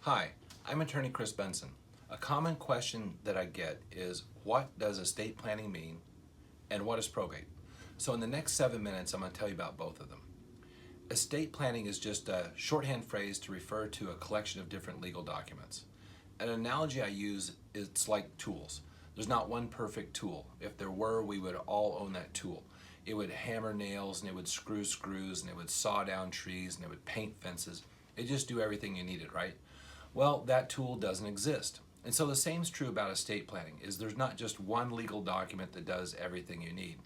Hi, I'm attorney Chris Benson. A common question that I get is, what does estate planning mean and what is probate? So in the next 7 minutes, I'm going to tell you about both of them. Estate planning is just a shorthand phrase to refer to a collection of different legal documents. An analogy I use, it's like tools. There's not one perfect tool. If there were, we would all own that tool. It would hammer nails, and it would screw screws, and it would saw down trees, and it would paint fences. It just do everything you needed, right? Well, that tool doesn't exist. And so the same is true about estate planning, is there's not just one legal document that does everything you need.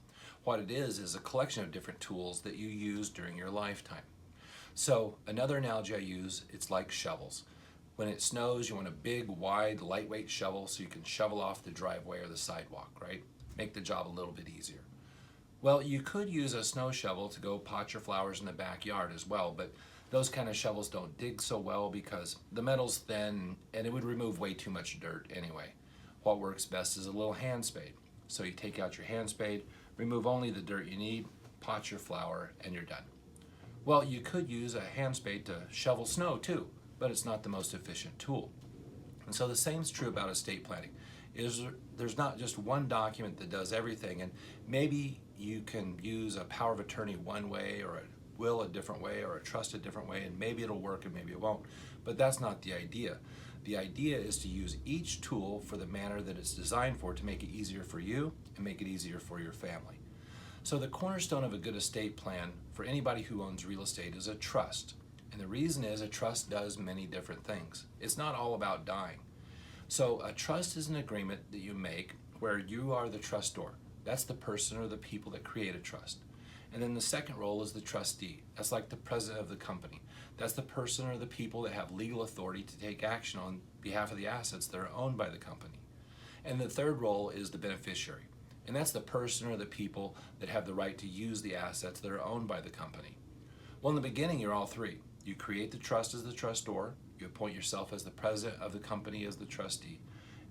What it is a collection of different tools that you use during your lifetime. So another analogy I use, it's like shovels. When it snows, you want a big, wide, lightweight shovel so you can shovel off the driveway or the sidewalk, right? Make the job a little bit easier. Well, you could use a snow shovel to go pot your flowers in the backyard as well, but those kind of shovels don't dig so well because the metal's thin and it would remove way too much dirt anyway. What works best is a little hand spade. So you take out your hand spade, remove only the dirt you need, pot your flower, and you're done. Well, you could use a hand spade to shovel snow too, but it's not the most efficient tool. And so the same is true about estate planning. There's not just one document that does everything, and maybe you can use a power of attorney one way or a will a different way or a trust a different way, and maybe it'll work and maybe it won't. But that's not the idea. The idea is to use each tool for the manner that it's designed for to make it easier for you and make it easier for your family. So the cornerstone of a good estate plan for anybody who owns real estate is a trust. And the reason is a trust does many different things. It's not all about dying. So a trust is an agreement that you make where you are the trustor. That's the person or the people that create a trust. And then the second role is the trustee. That's like the president of the company. That's the person or the people that have legal authority to take action on behalf of the assets that are owned by the company. And the third role is the beneficiary. And that's the person or the people that have the right to use the assets that are owned by the company. Well, in the beginning, you're all three. You create the trust as the trustor, you appoint yourself as the president of the company as the trustee,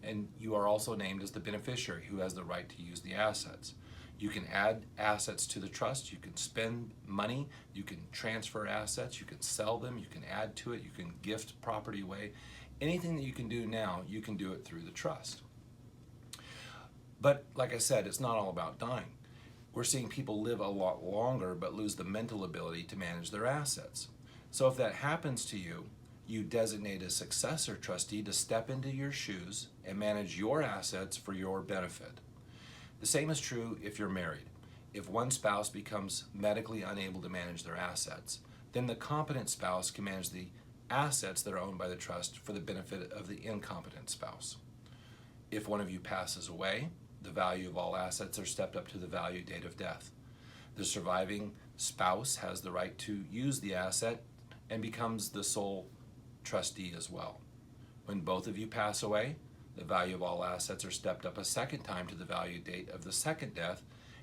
and you are also named as the beneficiary who has the right to use the assets. You can add assets to the trust, you can spend money, you can transfer assets, you can sell them, you can add to it, you can gift property away. Anything that you can do now, you can do it through the trust. But like I said, it's not all about dying. We're seeing people live a lot longer but lose the mental ability to manage their assets. So if that happens to you, you designate a successor trustee to step into your shoes and manage your assets for your benefit. The same is true if you're married. If one spouse becomes medically unable to manage their assets, then the competent spouse can manage the assets that are owned by the trust for the benefit of the incompetent spouse. If one of you passes away, the value of all assets are stepped up to the value date of death. The surviving spouse has the right to use the asset and becomes the sole trustee as well. When both of you pass away, the value of all assets are stepped up a second time to the value date of the second death,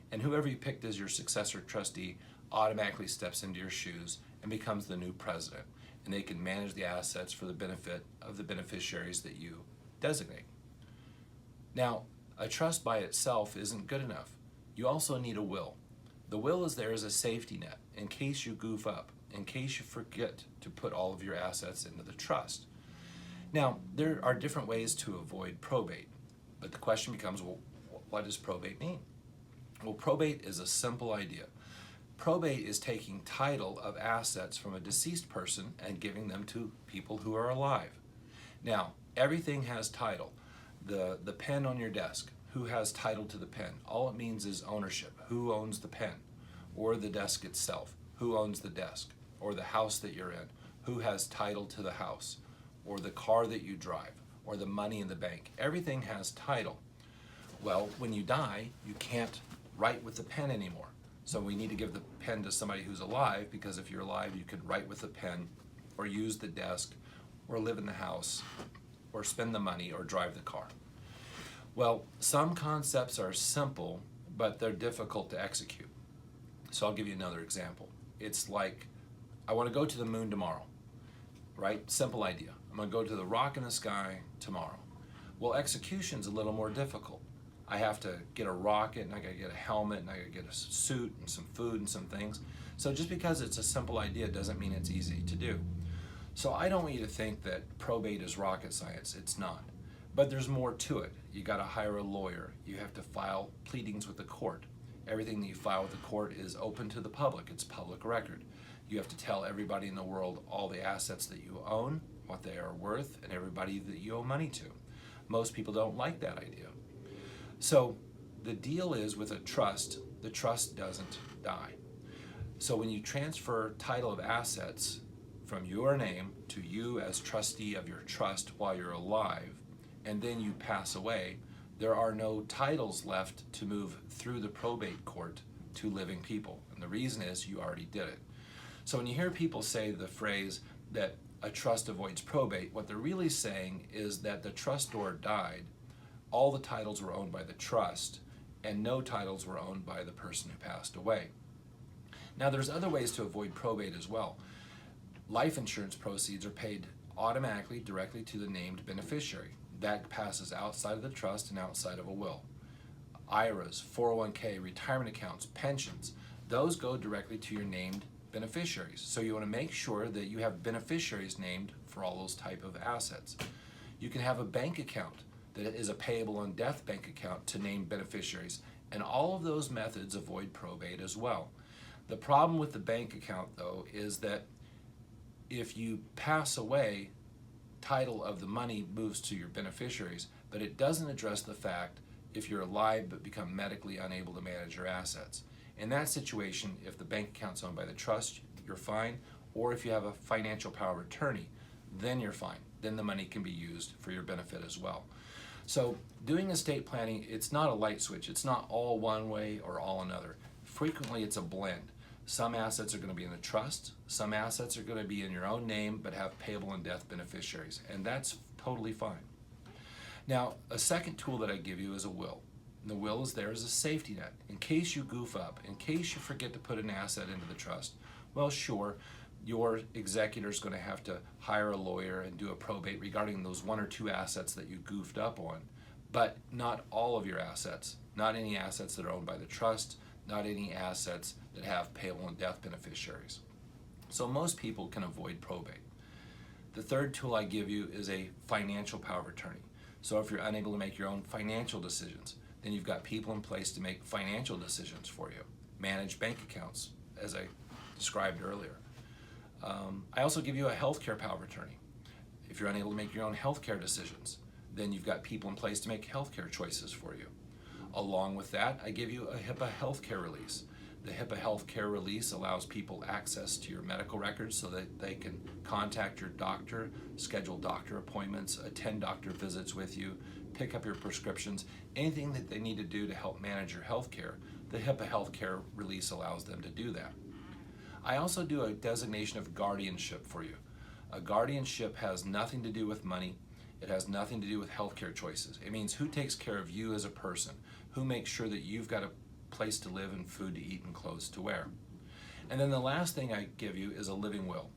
and whoever you picked as your successor trustee automatically steps into your shoes and becomes the new president, and they can manage the assets for the benefit of the beneficiaries that you designate. Now, a trust by itself isn't good enough. You also need a will. The will is there as a safety net in case you goof up, in case you forget to put all of your assets into the trust. Now, there are different ways to avoid probate, but the question becomes, well, what does probate mean? Well, probate is a simple idea. Probate is taking title of assets from a deceased person and giving them to people who are alive. Now, everything has title. The pen on your desk, who has title to the pen? All it means is ownership. Who owns the pen? Or the desk itself? Who owns the desk? Or the house that you're in? Who has title to the house? Or the car that you drive? Or the money in the bank? Everything has title. Well, when you die, you can't write with the pen anymore. So we need to give the pen to somebody who's alive, because if you're alive, you can write with the pen, or use the desk, or live in the house, or spend the money, or drive the car. Well, some concepts are simple, but they're difficult to execute. So I'll give you another example. It's like, I want to go to the moon tomorrow, right? Simple idea. I'm going to go to the rock in the sky tomorrow. Well, execution's a little more difficult. I have to get a rocket, and I got to get a helmet, and I got to get a suit and some food and some things. So just because it's a simple idea doesn't mean it's easy to do. So I don't want you to think that probate is rocket science. It's not. But there's more to it. You got to hire a lawyer. You have to file pleadings with the court. Everything that you file with the court is open to the public. It's public record. You have to tell everybody in the world all the assets that you own, what they are worth, and everybody that you owe money to. Most people don't like that idea. So the deal is with a trust, the trust doesn't die. So when you transfer title of assets from your name to you as trustee of your trust while you're alive, and then you pass away, there are no titles left to move through the probate court to living people. And the reason is you already did it. So when you hear people say the phrase that a trust avoids probate, what they're really saying is that the trustor died, all the titles were owned by the trust, and no titles were owned by the person who passed away. Now there's other ways to avoid probate as well. Life insurance proceeds are paid automatically directly to the named beneficiary. That passes outside of the trust and outside of a will. IRAs, 401k, retirement accounts, pensions, those go directly to your named beneficiaries. So you want to make sure that you have beneficiaries named for all those type of assets. You can have a bank account that is a payable on death bank account to named beneficiaries, and all of those methods avoid probate as well. The problem with the bank account, though, is that if you pass away, title of the money moves to your beneficiaries, but it doesn't address the fact if you're alive but become medically unable to manage your assets. In that situation, if the bank account's owned by the trust, you're fine, or if you have a financial power of attorney, then you're fine. Then the money can be used for your benefit as well. So doing estate planning, it's not a light switch. It's not all one way or all another. Frequently it's a blend. Some assets are going to be in the trust, some assets are going to be in your own name but have payable in death beneficiaries, and that's totally fine. Now, a second tool that I give you is a will. And the will is there as a safety net. In case you goof up, in case you forget to put an asset into the trust, well, sure, your executor is going to have to hire a lawyer and do a probate regarding those one or two assets that you goofed up on, but not all of your assets, not any assets that are owned by the trust, not any assets that have payable and death beneficiaries. So most people can avoid probate. The third tool I give you is a financial power of attorney. So if you're unable to make your own financial decisions, then you've got people in place to make financial decisions for you. Manage bank accounts, as I described earlier. I also give you a healthcare power of attorney. If you're unable to make your own healthcare decisions, then you've got people in place to make healthcare choices for you. Along with that, I give you a HIPAA healthcare release. The HIPAA healthcare release allows people access to your medical records so that they can contact your doctor, schedule doctor appointments, attend doctor visits with you, pick up your prescriptions, anything that they need to do to help manage your healthcare. The HIPAA healthcare release allows them to do that. I also do a designation of guardianship for you. A guardianship has nothing to do with money. It has nothing to do with healthcare choices. It means who takes care of you as a person, who makes sure that you've got a place to live and food to eat and clothes to wear. And then the last thing I give you is a living will.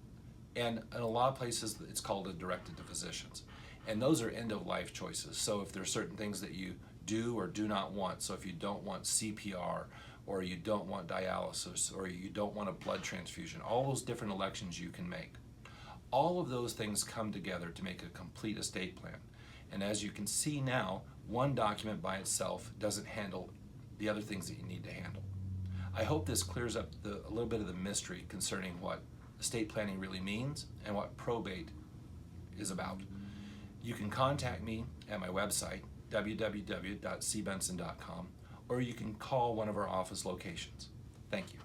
And in a lot of places it's called a directed to physicians. And those are end of life choices. So if there are certain things that you do or do not want, so if you don't want CPR, or you don't want dialysis, or you don't want a blood transfusion, all those different elections you can make. All of those things come together to make a complete estate plan. And as you can see now, one document by itself doesn't handle the other things that you need to handle. I hope this clears up a little bit of the mystery concerning what estate planning really means and what probate is about. You can contact me at my website, www.cbenson.com, or you can call one of our office locations. Thank you.